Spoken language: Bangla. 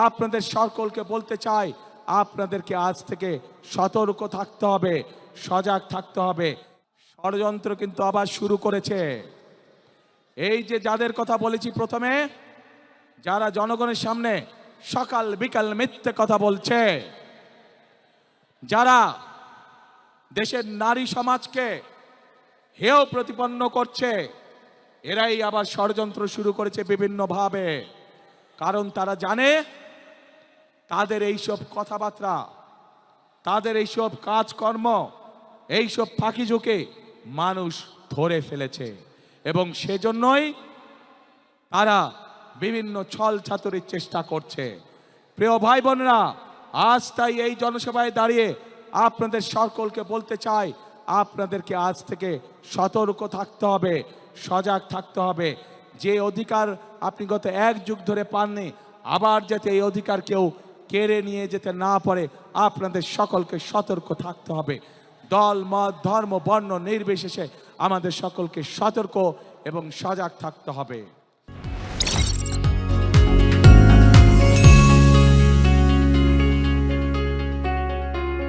আপনাদের সকলকে বলতে চাই, আপনাদেরকে আজ থেকে সতর্ক থাকতে হবে, সজাগ থাকতে হবে। ষড়যন্ত্র কিন্তু আবার শুরু করেছে। এই যে যাদের কথা বলেছি প্রথমে, যারা জনগণের সামনে সকাল বিকাল মিথ্যে কথা বলছে, যারা দেশের নারী সমাজকে হেয় প্রতিপন্ন করছে, এরাই আবার ষড়যন্ত্র শুরু করেছে বিভিন্নভাবে। কারণ তারা জানে তাদের এইসব কথাবার্তা, তাদের এইসব কাজকর্ম, এইসব ফাঁকিঝুঁকে মানুষ ধরে ফেলেছে এবং সেজন্যই তারা বিভিন্ন ছল ছাতুরির চেষ্টা করছে। প্রিয় ভাই বোনেরা, আজ তাই এই জনসভায় দাঁড়িয়ে আপনাদের সকলকে বলতে চাই, আপনাদেরকে আজ থেকে সতর্ক থাকতে হবে, সজাগ থাকতে হবে। যে অধিকার আপনি গত 1 যুগ ধরে পাননি, আবার যাতে এই অধিকার কেউ কেড়ে নিয়ে যেতে না পারে, আপনাদের সকলকে সতর্ক থাকতে হবে। দল মত ধর্ম বর্ণ নির্বিশেষে আমাদের সকলকে সতর্ক এবং সজাগ থাকতে হবে।